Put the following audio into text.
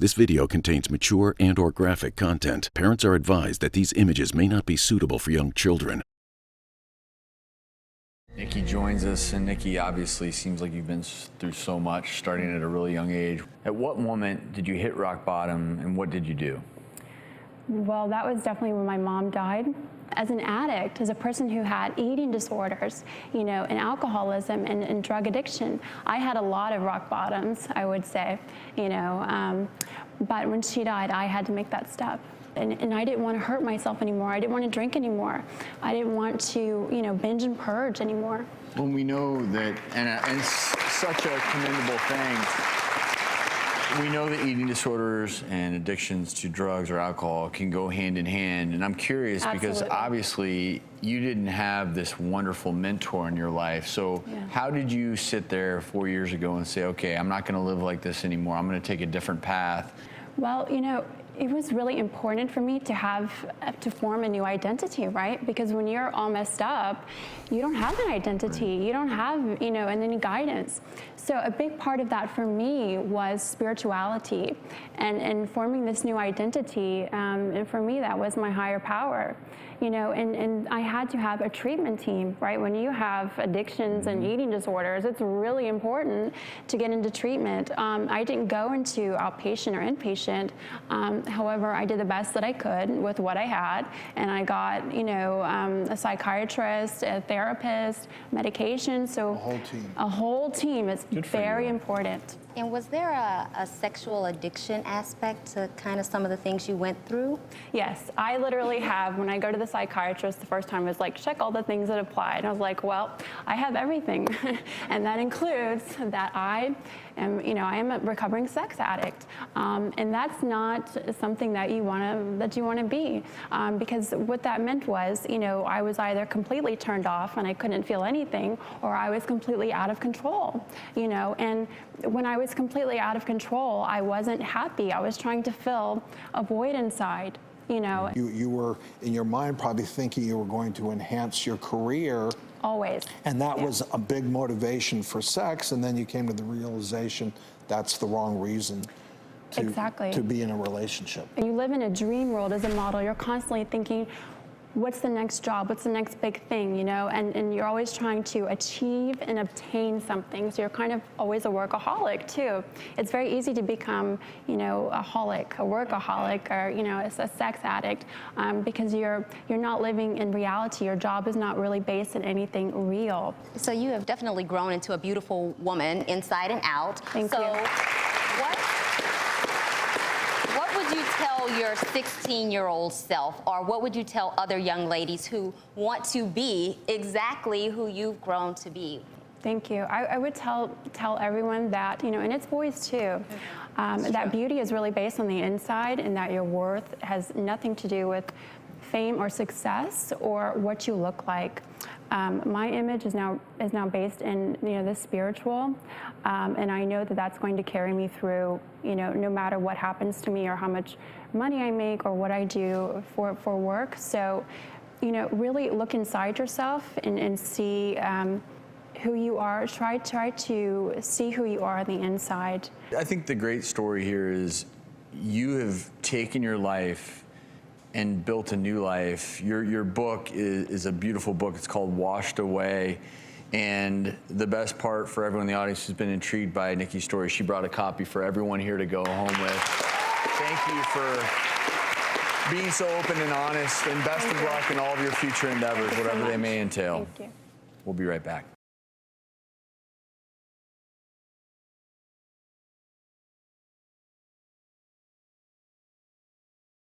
This video contains mature and/or graphic content. Parents are advised that these images may not be suitable for young children. Nikki joins us, and Nikki, obviously seems like you've been through so much, starting at a really young age. At what moment did you hit rock bottom, and what did you do? Well, that was definitely when my mom died. As an addict, as a person who had eating disorders, and alcoholism and drug addiction, I had a lot of rock bottoms, I would say, but when she died, I had to make that step. And I didn't want to hurt myself anymore. I didn't want to drink anymore. I didn't want to, binge and purge anymore. When we know that, and it's such a commendable thing, we know that eating disorders and addictions to drugs or alcohol can go hand in hand. And I'm curious because obviously you didn't have this wonderful mentor in your life. So how did you sit there 4 years ago and say, okay, I'm not going to live like this anymore. I'm going to take a different path? Well, it was really important for me to form a new identity, right? Because when you're all messed up, you don't have an identity. Right. You don't have, any guidance. So a big part of that for me was spirituality and forming this new identity. And for me, that was my higher power. And I had to have a treatment team, right? When you have addictions and eating disorders, it's really important to get into treatment. I didn't go into outpatient or inpatient. However, I did the best that I could with what I had, and I got, a psychiatrist, a therapist, medication. So a whole team. A whole team is very important. And was there a sexual addiction aspect to kind of some of the things you went through? Yes, I literally have, when I go to the psychiatrist the first time, it was like, check all the things that apply. And I was like, well, I have everything. And that includes that I am a recovering sex addict. And that's not something that you want to be. Because what that meant was, I was either completely turned off and I couldn't feel anything, or I was completely out of control, and when I was completely out of control, I wasn't happy. I was trying to fill a void inside, You were, in your mind, probably thinking you were going to enhance your career. Always. And that was a big motivation for sex, and then you came to the realization that's the wrong reason to be in a relationship. You live in a dream world as a model. You're constantly thinking, what's the next job? What's the next big thing, And you're always trying to achieve and obtain something. So you're kind of always a workaholic too. It's very easy to become, a workaholic, or a sex addict, because you're not living in reality. Your job is not really based in anything real. So you have definitely grown into a beautiful woman inside and out. Thank you. What would you tell your 16-year-old self, or what would you tell other young ladies who want to be exactly who you've grown to be? Thank you. I would tell everyone that, and it's boys too, that beauty is really based on the inside, and that your worth has nothing to do with fame or success or what you look like. My image is now based in the spiritual, and I know that that's going to carry me through no matter what happens to me or how much money I make or what I do for work. So really look inside yourself and see who you are. Try to see who you are on the inside. I think the great story here is you have taken your life and built a new life. Your book is a beautiful book. It's called Washed Away. And the best part for everyone in the audience who's been intrigued by Nikki's story, she brought a copy for everyone here to go home with. Thank you for being so open and honest, and best of luck in all of your future endeavors, whatever they may entail. Thank you. We'll be right back.